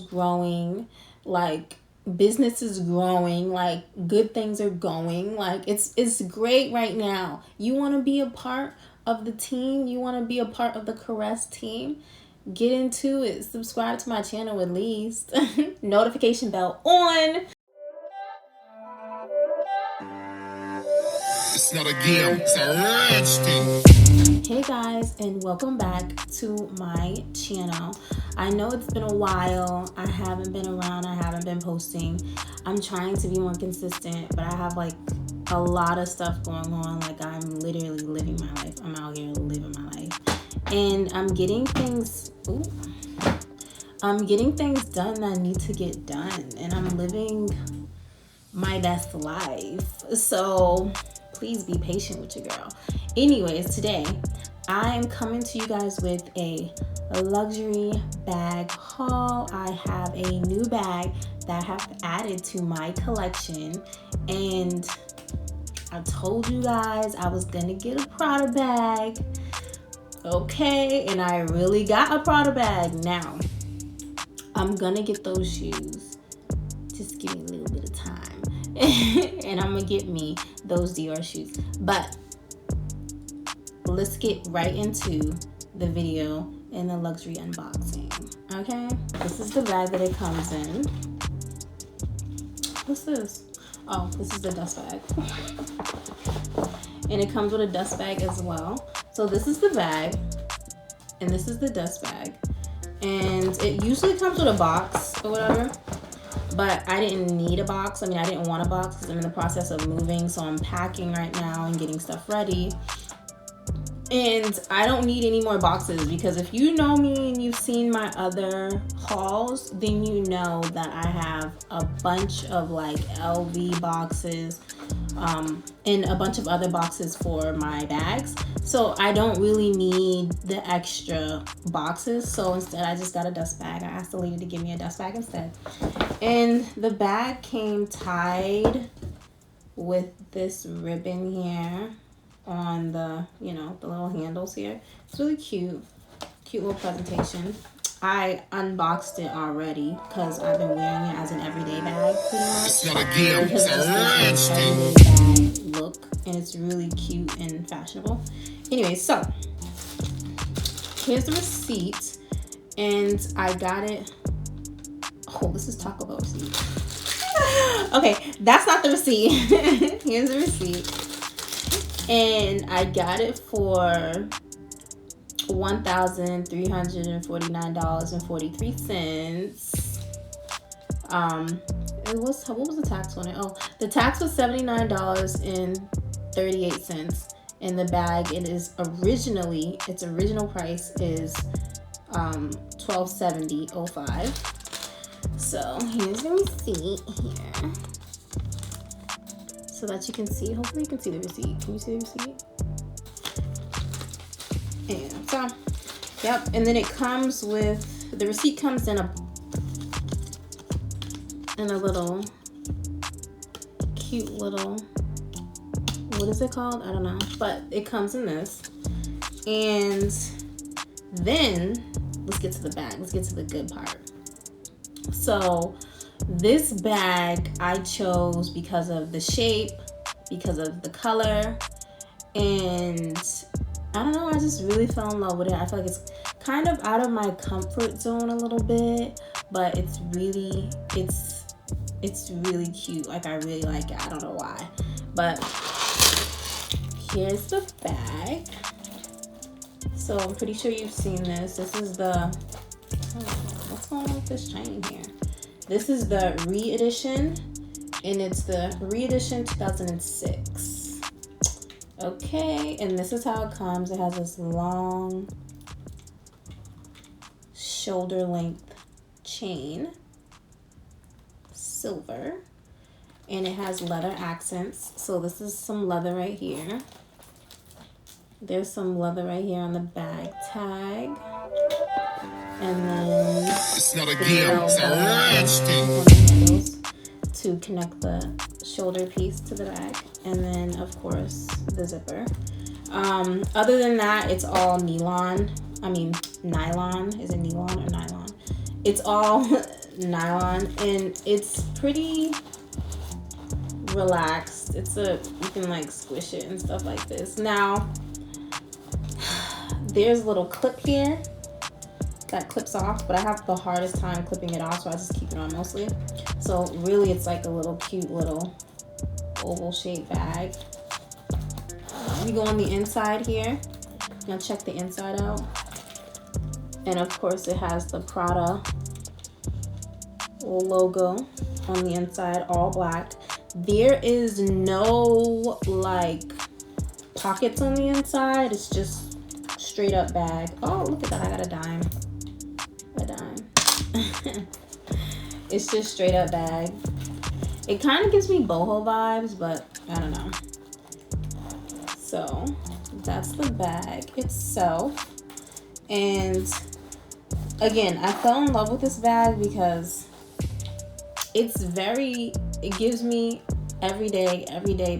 growing, like business is growing, like good things are going, like it's great right now. You want to be a part of the team, you want to be a part of the Caress team, get into it. Subscribe to my channel at least. Notification bell on. It's not a game, it's a ranch thing. Hey guys, and welcome back to my channel. I know it's been a while. I haven't been around. I haven't been posting. I'm trying to be more consistent, but I have like a lot of stuff going on. Like I'm literally living my life. I'm out here living my life. And I'm getting things done that need to get done. And I'm living my best life. So please be patient with your girl. Anyways, today I am coming to you guys with a luxury bag haul. I have a new bag that I have added to my collection, and I told you guys I was gonna get a Prada bag. Okay, and I really got a Prada bag. Now I'm gonna get those shoes. Just give me a little bit of time. And I'm gonna get me those Dior shoes. But let's get right into the video and the luxury unboxing. Okay, this is the bag that it comes in. What's this? Oh, this is the dust bag. And it comes with a dust bag as well. So this is the bag, and this is the dust bag. And it usually comes with a box or whatever, but I didn't need a box. I mean, I didn't want a box because I'm in the process of moving, so I'm packing right now and getting stuff ready. And I don't need any more boxes, because if you know me and you've seen my other hauls, then you know that I have a bunch of like LV boxes and a bunch of other boxes for my bags. So I don't really need the extra boxes. So instead I just got a dust bag. I asked the lady to give me a dust bag instead. And the bag came tied with this ribbon here on the, you know, the little handles here. It's really cute little presentation. I unboxed it already because I've been wearing it as an everyday bag pretty much. It's not a game, Because it's it a just ranch gives me thing. an everyday bag look, and it's really cute and fashionable. Anyway, so here's the receipt, and I got it. Oh, this is Taco Bell receipt. Okay, that's not the receipt. Here's the receipt. And I got it for $1,349.43. What was the tax on it? Oh, the tax was $79.38. And the bag, its original price is $1270.05. So here's the receipt here, so that you can see. Hopefully you can see the receipt. Can you see the receipt? And so, yep. And then it comes with, the receipt comes in a little cute little, what is it called? I don't know. But it comes in this. And then let's get to the bag. Let's get to the good part. So this bag I chose because of the shape, because of the color, and I don't know, I just really fell in love with it. I feel like it's kind of out of my comfort zone a little bit, but it's really cute. Like, I really like it. I don't know why. But here's the bag. So I'm pretty sure you've seen this. This is the, what's going on with this chain here? This is the re-edition, and it's the re-edition 2006. Okay, and this is how it comes. It has this long shoulder length chain, silver, and it has leather accents. So this is some leather right here. There's some leather right here on the bag tag. And then It's not a game, it's a ranch thing. handles to connect the shoulder piece to the bag. And then, of course, the zipper. Other than that, it's all nylon. Is it nylon or nylon? It's all nylon, and it's pretty relaxed. You can like squish it and stuff like this. Now, there's a little clip here that clips off, but I have the hardest time clipping it off, so I just keep it on mostly. So really, it's like a little cute little oval shaped bag. You go on the inside here. Now check the inside out. And of course it has the Prada logo on the inside, all black. There is no like pockets on the inside. It's just straight up bag. Oh, look at that, I got a dime. It's just straight up bag. It kind of gives me boho vibes, but I don't know. So that's the bag itself. And again, I fell in love with this bag because it gives me every day,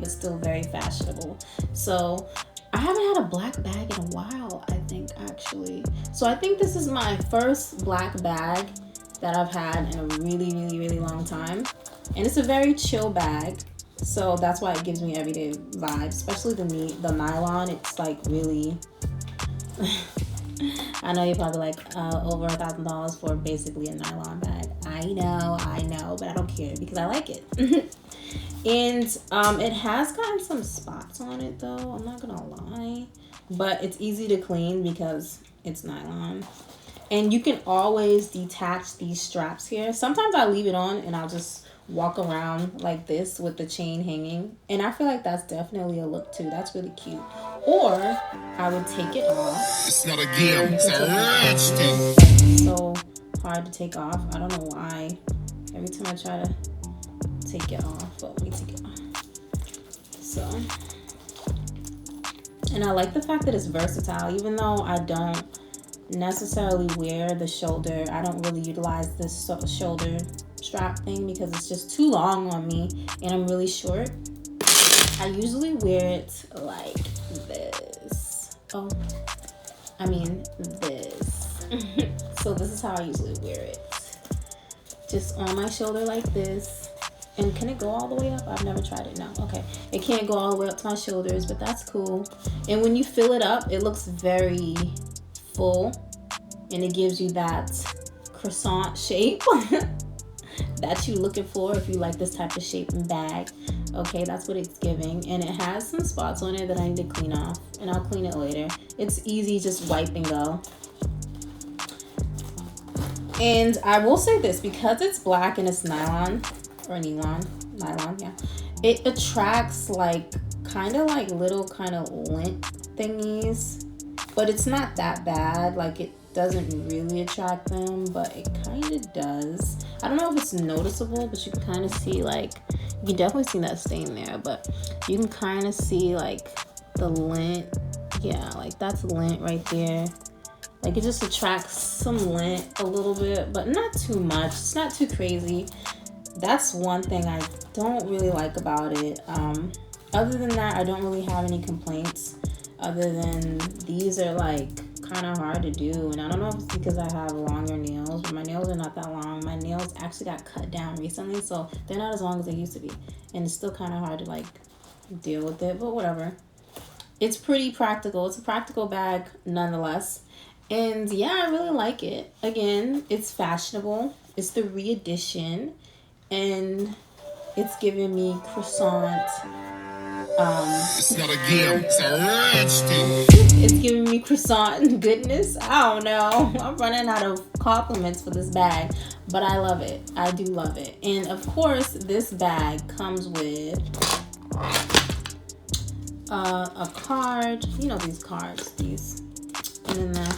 but still very fashionable. So I haven't had a black bag in a while, I think, actually. So I think this is my first black bag that I've had in a really long time. And it's a very chill bag. So that's why it gives me everyday vibes, especially the nylon. It's like really, I know you're probably like over $1,000 for basically a nylon bag. I know, but I don't care because I like it. And it has gotten some spots on it though, I'm not gonna lie, but it's easy to clean because it's nylon. And you can always detach these straps here. Sometimes I leave it on and I'll just walk around like this with the chain hanging, and I feel like that's definitely a look too. That's really cute. Or I would take it off. It's not a game, it's a ranch thing. It's so hard to take off. I don't know why. Every time I try to take it off, but let me take it off. So, and I like the fact that it's versatile, even though I don't necessarily wear the shoulder. I don't really utilize this shoulder strap thing because it's just too long on me and I'm really short. I usually wear it like this. This. So this is how I usually wear it. Just on my shoulder like this. And can it go all the way up? I've never tried it. No. Okay. It can't go all the way up to my shoulders, but that's cool. And when you fill it up, it looks very full and it gives you that croissant shape that you're looking for if you like this type of shape and bag. Okay, that's what it's giving. And it has some spots on it that I need to clean off, and I'll clean it later. It's easy, just wipe and go. And I will say this, because it's black and it's nylon, yeah, it attracts like kind of like little kind of lint thingies, but it's not that bad. Like it doesn't really attract them, but it kind of does. I don't know if it's noticeable, but you can kind of see, like, you can definitely see that stain there, but you can kind of see like the lint. Yeah, like that's lint right there. Like it just attracts some lint a little bit, but not too much. It's not too crazy. That's one thing I don't really like about it. Other than that, I don't really have any complaints, other than these are like kind of hard to do. And I don't know if it's because I have longer nails, but my nails are not that long. My nails actually got cut down recently, so they're not as long as they used to be. And it's still kind of hard to like deal with it, but whatever. It's pretty practical. It's a practical bag nonetheless. And yeah, I really like it. Again, it's fashionable. It's the re-edition. And it's giving me croissant. It's not a game, it's a ranch thing. It's giving me croissant goodness. I don't know. I'm running out of compliments for this bag, but I love it. I do love it. And of course, this bag comes with a card. You know these cards, these. And then the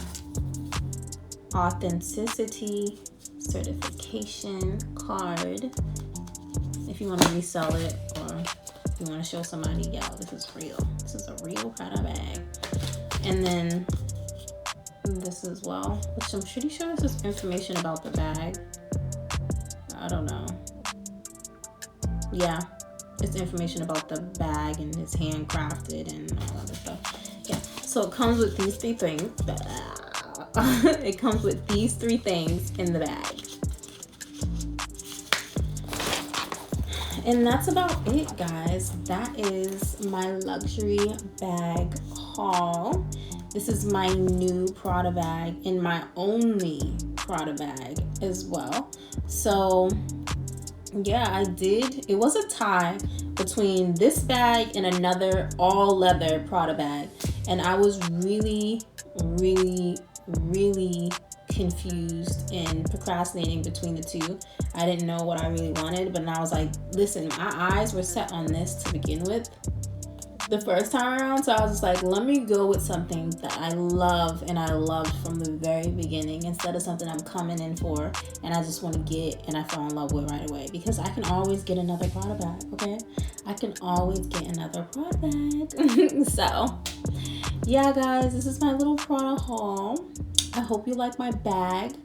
authenticity certification card. If you want to resell it, or if you want to show somebody, yo, this is real. This is a real Prada bag. And then this as well, which I'm pretty sure this is information about the bag. I don't know. Yeah, it's information about the bag and it's handcrafted and all other stuff. Yeah, so it comes with these three things. It comes with these three things in the bag. And that's about it, guys. That is my luxury bag haul. This is my new Prada bag and my only Prada bag as well. So yeah, I did. It was a tie between this bag and another all leather Prada bag. And I was really, really, really confused and procrastinating between the two. I didn't know what I really wanted, but now I was like, listen, my eyes were set on this to begin with the first time around, so I was just like, let me go with something that I love and I loved from the very beginning instead of something I'm coming in for and I just want to get and I fall in love with right away, because I can always get another Prada bag, okay? I can always get another Prada bag. So yeah, guys, this is my little Prada haul. I hope you like my bag,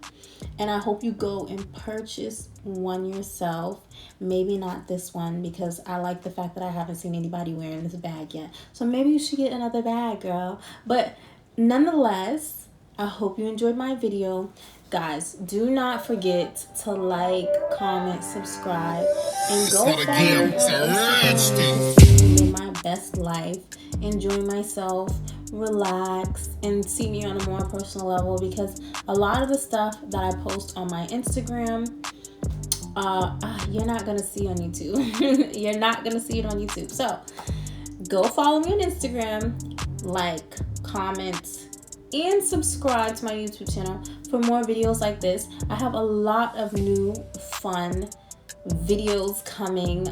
and I hope you go and purchase one yourself. Maybe not this one, because I like the fact that I haven't seen anybody wearing this bag yet. So maybe you should get another bag, girl. But nonetheless, I hope you enjoyed my video. Guys, do not forget to like, comment, subscribe, and go It's not a follow game, me it's on a RANT Instagram. Live my best life, enjoy myself, relax, and see me on a more personal level, because a lot of the stuff that I post on my Instagram, you're not gonna see on YouTube. You're not gonna see it on YouTube. So go follow me on Instagram, like, comment, and subscribe to my YouTube channel for more videos like this. I have a lot of new fun videos coming.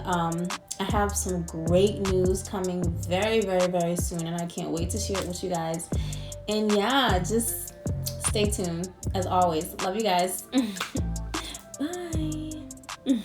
I have some great news coming very, very, very soon, and I can't wait to share it with you guys. And yeah, just stay tuned. As always, love you guys. Bye.